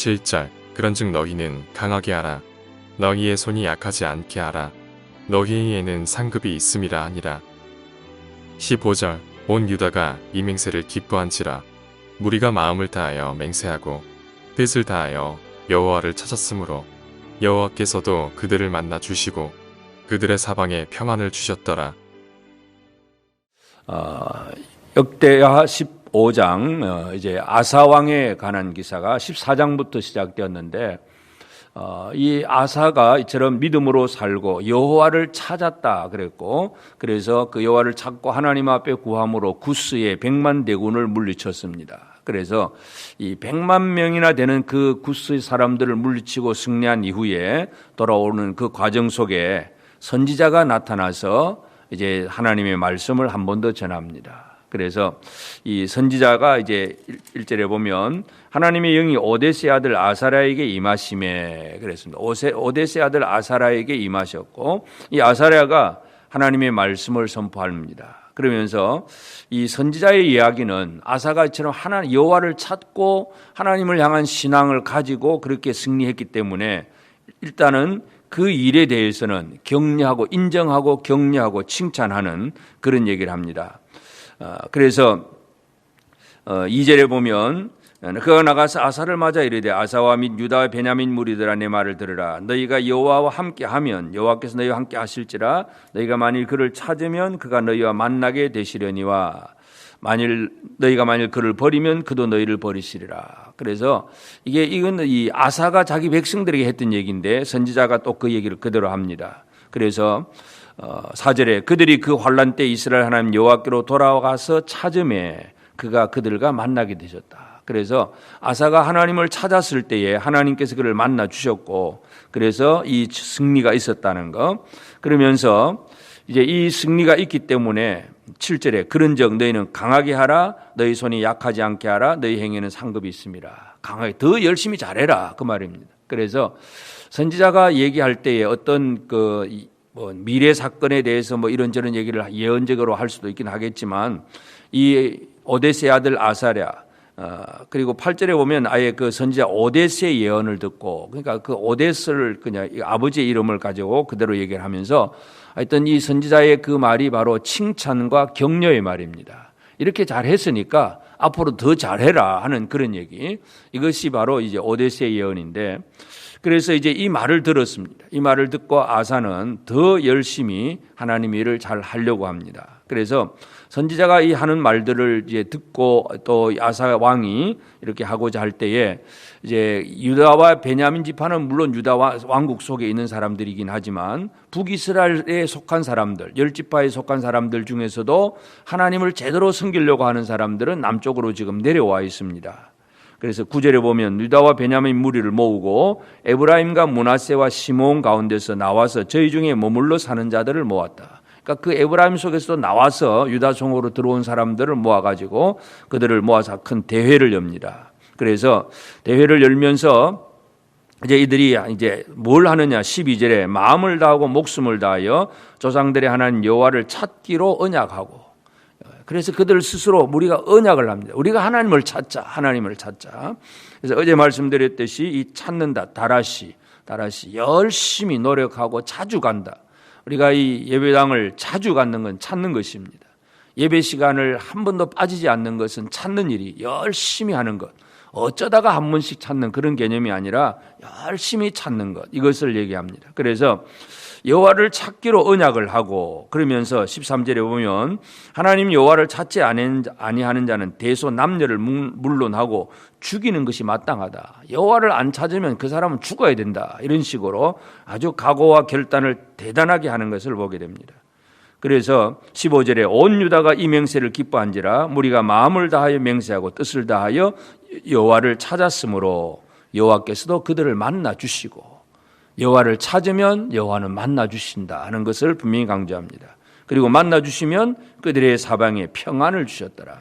7절 그런즉 너희는 강하게 하라. 너희의 손이 약하지 않게 하라. 너희에게는 상급이 있음이라 하니라. 15절 온 유다가 이 맹세를 기뻐한지라. 무리가 마음을 다하여 맹세하고 뜻을 다하여 여호와를 찾았으므로 여호와께서도 그들을 만나 주시고 그들의 사방에 평안을 주셨더라. 역대하 15장 이제 아사 왕에 관한 기사가 14장부터 시작되었는데 이 아사가 이처럼 믿음으로 살고 여호와를 찾았다 그랬고, 그래서 그 여호와를 찾고 하나님 앞에 구함으로 구스의 100만 대군을 물리쳤습니다. 그래서 이 100만 명이나 되는 그 구스의 사람들을 물리치고 승리한 이후에 돌아오는 그 과정 속에 선지자가 나타나서 이제 하나님의 말씀을 한 번 더 전합니다. 그래서 이 선지자가 이제 1절에 보면 하나님의 영이 오데스의 아들 아사랴에게 임하심에 그랬습니다. 오데스의 아들 아사랴에게 임하셨고, 이 아사랴가 하나님의 말씀을 선포합니다. 그러면서 이 선지자의 이야기는 아사가 이처럼 여호와를 찾고 하나님을 향한 신앙을 가지고 그렇게 승리했기 때문에 일단은 그 일에 대해서는 격려하고 인정하고 격려하고 칭찬하는 그런 얘기를 합니다. 그래서 2절에 보면 그가 나가서 아사를 맞아 이르되 아사와 및 유다와 베냐민 무리들아 내 말을 들으라. 너희가 여호와와 함께하면 여호와께서 너희와 함께 하실지라. 너희가 만일 그를 찾으면 그가 너희와 만나게 되시려니와 너희가 만일 그를 버리면 그도 너희를 버리시리라. 그래서 이건 이 아사가 자기 백성들에게 했던 얘기인데 선지자가 또 그 얘기를 그대로 합니다. 그래서 4절에 그들이 그 환난 때 이스라엘 하나님 여호와께로 돌아가서 찾음에 그가 그들과 만나게 되셨다. 그래서 아사가 하나님을 찾았을 때에 하나님께서 그를 만나 주셨고, 그래서 이 승리가 있었다는 거. 그러면서 이제 이 승리가 있기 때문에 7절에 그런즉 너희는 강하게 하라. 너희 손이 약하지 않게 하라. 너희 행에는 상급이 있습니다. 강하게 더 열심히 잘해라 그 말입니다. 그래서 선지자가 얘기할 때에 어떤 미래 사건에 대해서 이런저런 얘기를 예언적으로 할 수도 있긴 하겠지만 이 오데스의 아들 아사랴 그리고 8절에 보면 아예 그 선지자 오데스의 예언을 듣고, 그러니까 그 오데스를 그냥 아버지의 이름을 가지고 그대로 얘기를 하면서 하여튼 이 선지자의 그 말이 바로 칭찬과 격려의 말입니다. 이렇게 잘했으니까 앞으로 더 잘해라 하는 그런 얘기. 이것이 바로 이제 오데스의 예언인데, 그래서 이제 이 말을 들었습니다. 이 말을 듣고 아사는 더 열심히 하나님 일을 잘 하려고 합니다. 그래서 선지자가 이 하는 말들을 이제 듣고 또 아사 왕이 이렇게 하고자 할 때에 이제 유다와 베냐민 지파는 물론 유다 왕국 속에 있는 사람들이긴 하지만 북이스라엘에 속한 사람들, 10지파에 속한 사람들 중에서도 하나님을 제대로 섬기려고 하는 사람들은 남쪽으로 지금 내려와 있습니다. 그래서 9절에 보면 유다와 베냐민 무리를 모으고 에브라임과 므낫세와 시므온 가운데서 나와서 저희 중에 머물러 사는 자들을 모았다. 그러니까 그 에브라임 속에서도 나와서 유다 성으로 들어온 사람들을 모아가지고 그들을 모아서 큰 대회를 엽니다. 그래서 대회를 열면서 이제 이들이 이제 뭘 하느냐, 12절에 마음을 다하고 목숨을 다하여 조상들의 하나님 여호와를 찾기로 언약하고, 그래서 그들 스스로 우리가 언약을 합니다. 우리가 하나님을 찾자, 하나님을 찾자. 그래서 어제 말씀드렸듯이 이 찾는다, 다라시 열심히 노력하고 자주 간다. 우리가 이 예배당을 자주 갖는 건 찾는 것입니다. 예배 시간을 한 번도 빠지지 않는 것은 찾는 일이, 열심히 하는 것. 어쩌다가 한 번씩 찾는 그런 개념이 아니라 열심히 찾는 것, 이것을 얘기합니다. 그래서 여호와를 찾기로 언약을 하고, 그러면서 13절에 보면 하나님 여호와를 찾지 아니하는 자는 대소 남녀를 물론하고 죽이는 것이 마땅하다. 여호와를 안 찾으면 그 사람은 죽어야 된다. 이런 식으로 아주 각오와 결단을 대단하게 하는 것을 보게 됩니다. 그래서 15절에 온 유다가 이 맹세를 기뻐한지라 무리가 마음을 다하여 맹세하고 뜻을 다하여 여호와를 찾았으므로 여호와께서도 그들을 만나 주시고, 여호와를 찾으면 여호와는 만나 주신다 하는 것을 분명히 강조합니다. 그리고 만나 주시면 그들의 사방에 평안을 주셨더라.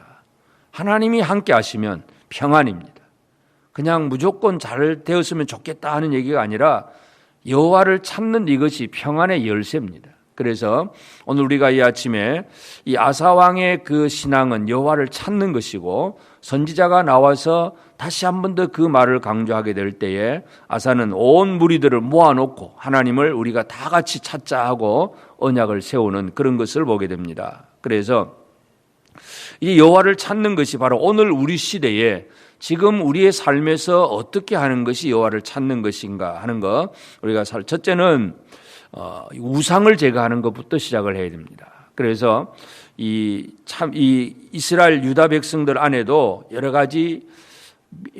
하나님이 함께 하시면 평안입니다. 그냥 무조건 잘 되었으면 좋겠다 하는 얘기가 아니라 여호와를 찾는 이것이 평안의 열쇠입니다. 그래서 오늘 우리가 이 아침에 이 아사 왕의 그 신앙은 여호와를 찾는 것이고, 선지자가 나와서 다시 한 번 더 그 말을 강조하게 될 때에 아사는 온 무리들을 모아놓고 하나님을 우리가 다 같이 찾자 하고 언약을 세우는 그런 것을 보게 됩니다. 그래서 이 여호와를 찾는 것이 바로 오늘 우리 시대에 지금 우리의 삶에서 어떻게 하는 것이 여호와를 찾는 것인가 하는 것, 우리가 첫째는 우상을 제거하는 것부터 시작을 해야 됩니다. 그래서 이 이스라엘 유다 백성들 안에도 여러 가지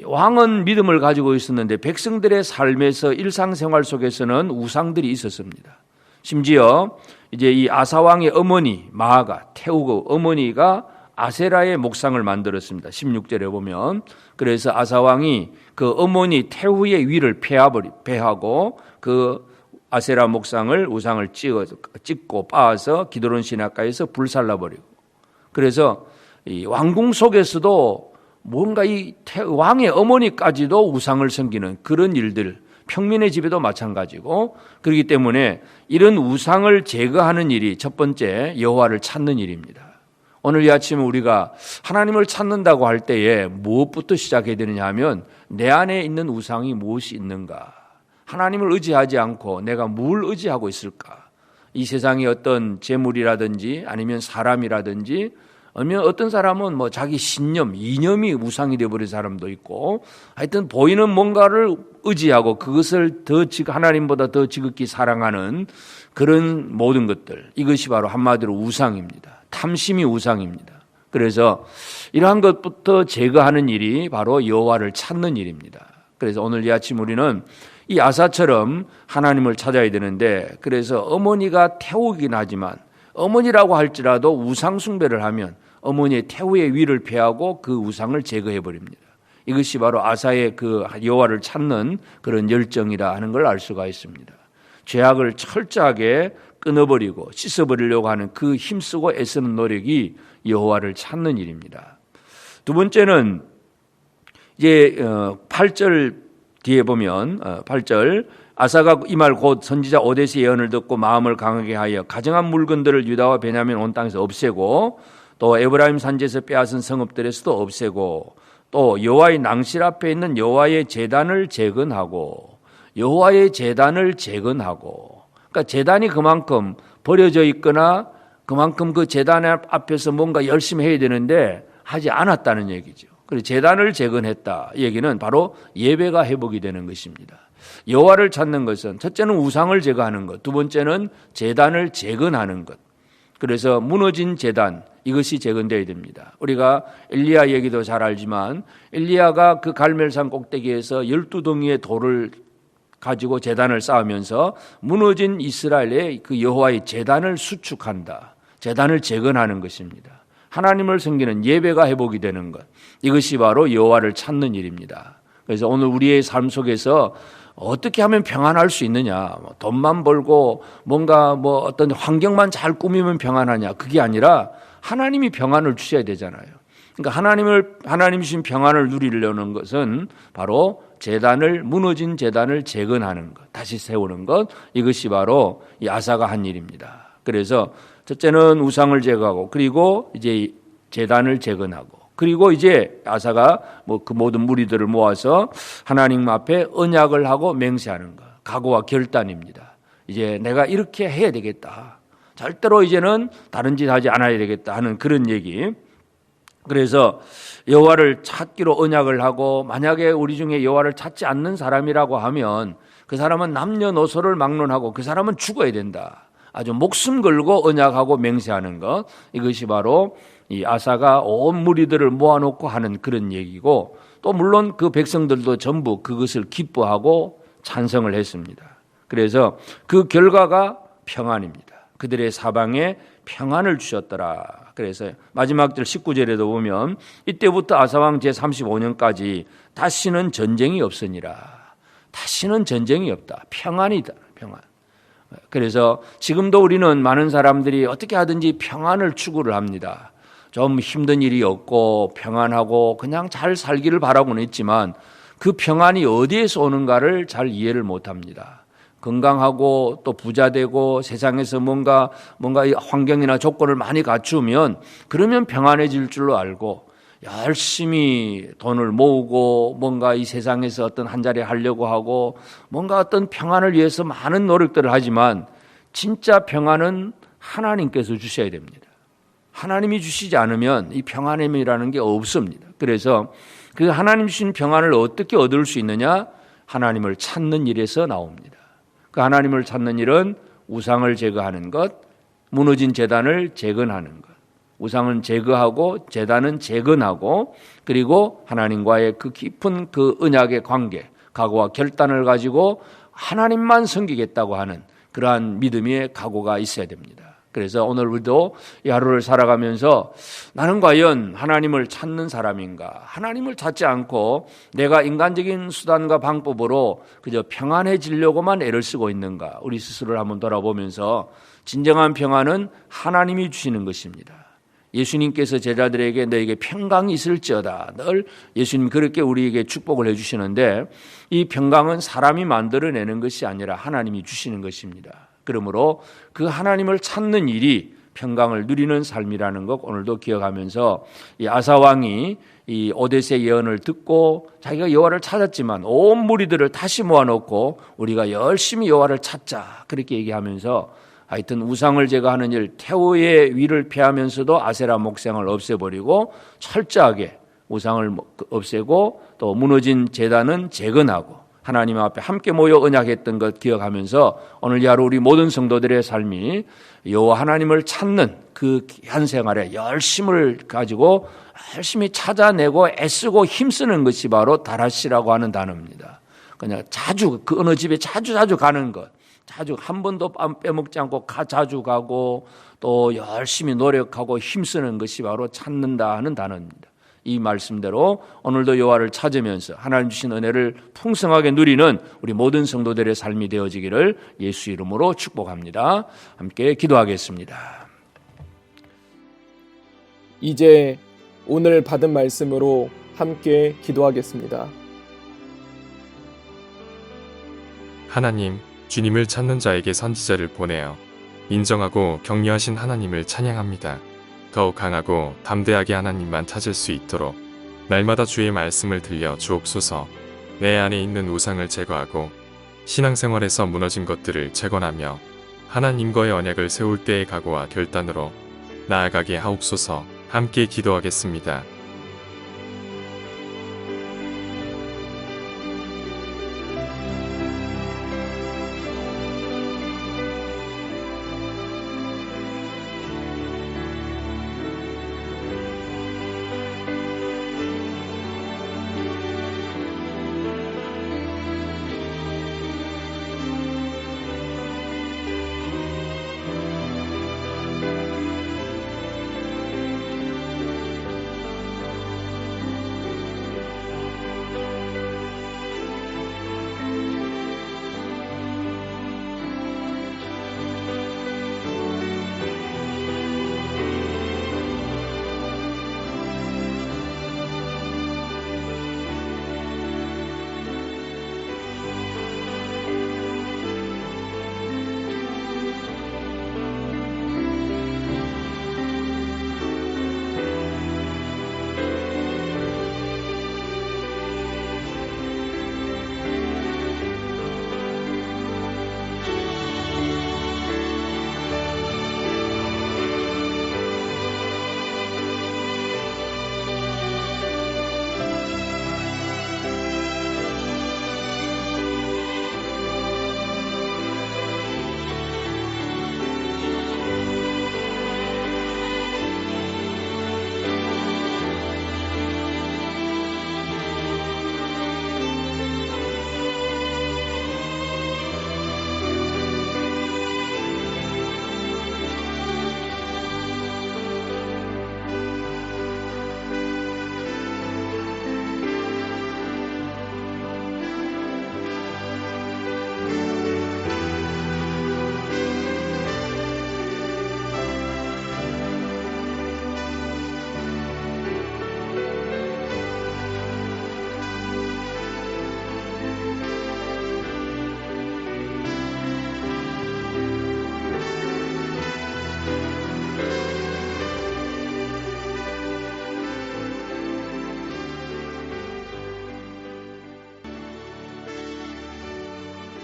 왕은 믿음을 가지고 있었는데 백성들의 삶에서 일상생활 속에서는 우상들이 있었습니다. 심지어 이제 이 아사 왕의 어머니 마아가 태우고 어머니가 아세라의 목상을 만들었습니다. 16절에 보면 그래서 아사 왕이 그 어머니 태후의 위를 패하고 그 아세라 목상을 우상을 찍고 빻아서 기드론 시내가에서 불살라버리고, 그래서 이 왕궁 속에서도 뭔가 이 왕의 어머니까지도 우상을 섬기는 그런 일들, 평민의 집에도 마찬가지고, 그렇기 때문에 이런 우상을 제거하는 일이 첫 번째 여호와를 찾는 일입니다. 오늘 이 아침에 우리가 하나님을 찾는다고 할 때에 무엇부터 시작해야 되느냐 하면 내 안에 있는 우상이 무엇이 있는가, 하나님을 의지하지 않고 내가 뭘 의지하고 있을까, 이 세상의 어떤 재물이라든지 아니면 사람이라든지, 아니면 어떤 사람은 뭐 자기 신념, 이념이 우상이 되어버린 사람도 있고, 하여튼 보이는 뭔가를 의지하고 그것을 하나님보다 더 지극히 사랑하는 그런 모든 것들, 이것이 바로 한마디로 우상입니다. 탐심이 우상입니다. 그래서 이러한 것부터 제거하는 일이 바로 여호와를 찾는 일입니다. 그래서 오늘 이 아침 우리는 이 아사처럼 하나님을 찾아야 되는데, 그래서 어머니가 태우긴 하지만 어머니라고 할지라도 우상 숭배를 하면 어머니의 태후의 위를 패하고 그 우상을 제거해 버립니다. 이것이 바로 아사의 그 여호와를 찾는 그런 열정이라 하는 걸 알 수가 있습니다. 죄악을 철저하게 끊어버리고 씻어버리려고 하는 그 힘쓰고 애쓰는 노력이 여호와를 찾는 일입니다. 두 번째는 이제 8절 뒤에 보면 8절 아사가 이 말 곧 선지자 오뎃의 예언을 듣고 마음을 강하게 하여 가정한 물건들을 유다와 베냐민 온 땅에서 없애고, 또 에브라임 산지에서 빼앗은 성읍들에서도 없애고, 또 여호와의 낭실 앞에 있는 여호와의 제단을 재건하고, 그러니까 제단이 그만큼 버려져 있거나 그만큼 그 제단 앞에서 뭔가 열심히 해야 되는데 하지 않았다는 얘기죠. 그래서 제단을 재건했다. 이 얘기는 바로 예배가 회복이 되는 것입니다. 여호와를 찾는 것은 첫째는 우상을 제거하는 것, 두 번째는 제단을 재건하는 것. 그래서 무너진 제단, 이것이 재건되어야 됩니다. 우리가 엘리야 얘기도 잘 알지만 엘리야가 그 갈멜산 꼭대기에서 12덩이의 돌을 가지고 제단을 쌓으면서 무너진 이스라엘의 그 여호와의 제단을 수축한다. 제단을 재건하는 것입니다. 하나님을 섬기는 예배가 회복이 되는 것, 이것이 바로 여호와를 찾는 일입니다. 그래서 오늘 우리의 삶 속에서 어떻게 하면 평안할 수 있느냐, 돈만 벌고 뭔가 어떤 환경만 잘 꾸미면 평안하냐, 그게 아니라 하나님이 평안을 주셔야 되잖아요. 그러니까 하나님 주신 평안을 누리려는 것은 바로 무너진 제단을 재건하는 것, 다시 세우는 것, 이것이 바로 이 아사가 한 일입니다. 그래서 첫째는 우상을 제거하고, 그리고 이제 제단을 재건하고, 그리고 이제 아사가 그 모든 무리들을 모아서 하나님 앞에 언약을 하고 맹세하는 것, 각오와 결단입니다. 이제 내가 이렇게 해야 되겠다, 절대로 이제는 다른 짓 하지 않아야 되겠다 하는 그런 얘기. 그래서 여호와를 찾기로 언약을 하고, 만약에 우리 중에 여호와를 찾지 않는 사람이라고 하면 그 사람은 남녀노소를 막론하고 그 사람은 죽어야 된다. 아주 목숨 걸고 언약하고 맹세하는 것, 이것이 바로 이 아사가 온 무리들을 모아놓고 하는 그런 얘기고, 또 물론 그 백성들도 전부 그것을 기뻐하고 찬성을 했습니다. 그래서 그 결과가 평안입니다. 그들의 사방에 평안을 주셨더라. 그래서 마지막 절 19절에도 보면 이때부터 아사왕 제35년까지 다시는 전쟁이 없으니라. 다시는 전쟁이 없다. 평안이다. 평안. 그래서 지금도 우리는 많은 사람들이 어떻게 하든지 평안을 추구를 합니다. 좀 힘든 일이 없고 평안하고 그냥 잘 살기를 바라고는 있지만 그 평안이 어디에서 오는가를 잘 이해를 못합니다. 건강하고 또 부자되고 세상에서 뭔가 환경이나 조건을 많이 갖추면 그러면 평안해질 줄로 알고, 열심히 돈을 모으고 뭔가 이 세상에서 어떤 한 자리 하려고 하고 뭔가 어떤 평안을 위해서 많은 노력들을 하지만 진짜 평안은 하나님께서 주셔야 됩니다. 하나님이 주시지 않으면 이 평안임이라는 게 없습니다. 그래서 그 하나님 주신 평안을 어떻게 얻을 수 있느냐? 하나님을 찾는 일에서 나옵니다. 그 하나님을 찾는 일은 우상을 제거하는 것, 무너진 제단을 재건하는 것. 우상은 제거하고 제단은 재건하고 그리고 하나님과의 그 깊은 그 언약의 관계, 각오와 결단을 가지고 하나님만 섬기겠다고 하는 그러한 믿음의 각오가 있어야 됩니다. 그래서 오늘 우리도 이 하루를 살아가면서 나는 과연 하나님을 찾는 사람인가? 하나님을 찾지 않고 내가 인간적인 수단과 방법으로 그저 평안해지려고만 애를 쓰고 있는가? 우리 스스로를 한번 돌아보면서 진정한 평안은 하나님이 주시는 것입니다. 예수님께서 제자들에게 너에게 평강이 있을지어다. 늘 예수님 그렇게 우리에게 축복을 해주시는데 이 평강은 사람이 만들어내는 것이 아니라 하나님이 주시는 것입니다. 그러므로 그 하나님을 찾는 일이 평강을 누리는 삶이라는 것 오늘도 기억하면서 이 아사 왕이 이 오뎃의 예언을 듣고 자기가 여호와를 찾았지만 온 무리들을 다시 모아놓고 우리가 열심히 여호와를 찾자 그렇게 얘기하면서 하여튼 우상을 제거하는 일, 태호의 위를 피하면서도 아세라 목상을 없애버리고 철저하게 우상을 없애고 또 무너진 제단은 재건하고 하나님 앞에 함께 모여 언약했던 것 기억하면서 오늘 이 하루 우리 모든 성도들의 삶이 여호와 하나님을 찾는 그 귀한 생활에 열심을 가지고 열심히 찾아내고 애쓰고 힘쓰는 것이 바로 다라시라고 하는 단어입니다. 그냥 자주 그 어느 집에 자주 가는 것. 자주 한 번도 빼먹지 않고 자주 가고 또 열심히 노력하고 힘쓰는 것이 바로 찾는다 하는 단어입니다. 이 말씀대로 오늘도 여호와를 찾으면서 하나님 주신 은혜를 풍성하게 누리는 우리 모든 성도들의 삶이 되어지기를 예수 이름으로 축복합니다. 함께 기도하겠습니다. 이제 오늘 받은 말씀으로 함께 기도하겠습니다. 하나님, 주님을 찾는 자에게 선지자를 보내어 인정하고 격려하신 하나님을 찬양합니다. 더욱 강하고 담대하게 하나님만 찾을 수 있도록 날마다 주의 말씀을 들려 주옵소서. 내 안에 있는 우상을 제거하고 신앙생활에서 무너진 것들을 재건하며 하나님과의 언약을 세울 때의 각오와 결단으로 나아가게 하옵소서. 함께 기도하겠습니다.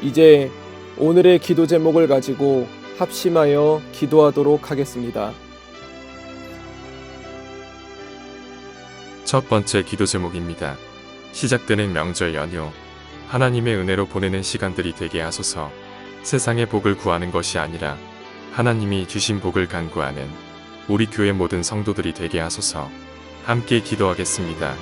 이제 오늘의 기도 제목을 가지고 합심하여 기도하도록 하겠습니다. 첫 번째 기도 제목입니다. 시작되는 명절 연휴, 하나님의 은혜로 보내는 시간들이 되게 하소서. 세상의 복을 구하는 것이 아니라 하나님이 주신 복을 간구하는 우리 교회 모든 성도들이 되게 하소서. 함께 기도하겠습니다.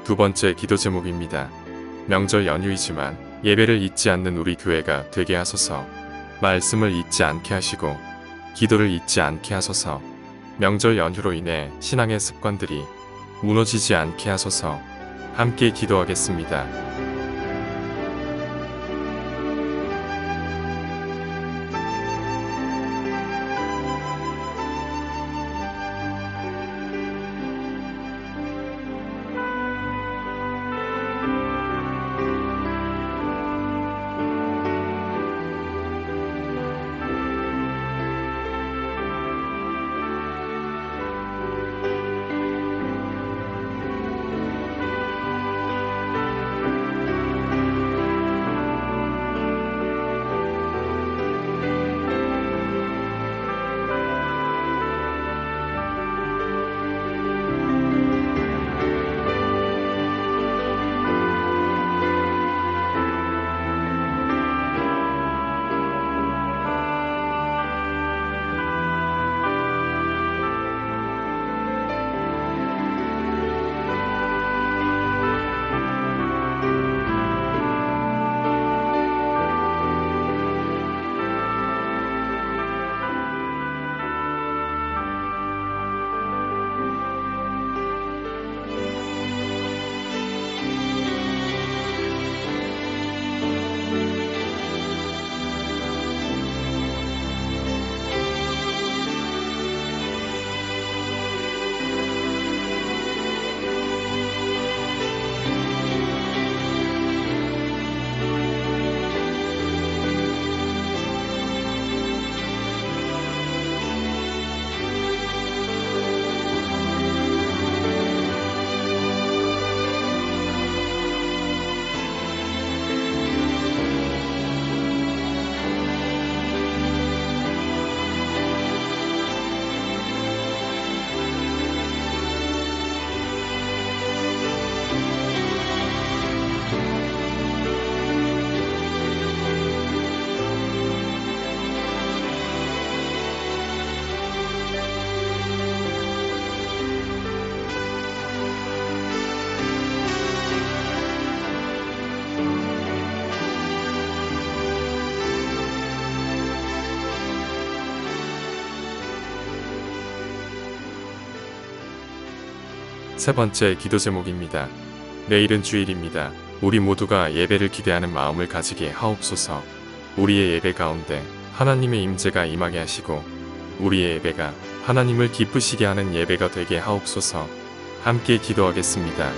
두 번째 기도 제목입니다. 명절 연휴이지만 예배를 잊지 않는 우리 교회가 되게 하소서. 말씀을 잊지 않게 하시고 기도를 잊지 않게 하소서. 명절 연휴로 인해 신앙의 습관들이 무너지지 않게 하소서. 함께 기도하겠습니다. 세 번째 기도 제목입니다. 내일은 주일입니다. 우리 모두가 예배를 기대하는 마음을 가지게 하옵소서. 우리의 예배 가운데 하나님의 임재가 임하게 하시고 우리의 예배가 하나님을 기쁘시게 하는 예배가 되게 하옵소서. 함께 기도하겠습니다.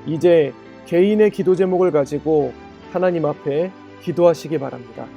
이제 개인의 기도 제목을 가지고 하나님 앞에 기도하시기 바랍니다.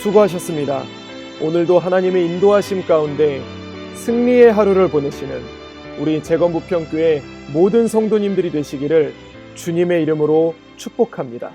수고하셨습니다. 오늘도 하나님의 인도하심 가운데 승리의 하루를 보내시는 우리 재건부평교회 모든 성도님들이 되시기를 주님의 이름으로 축복합니다.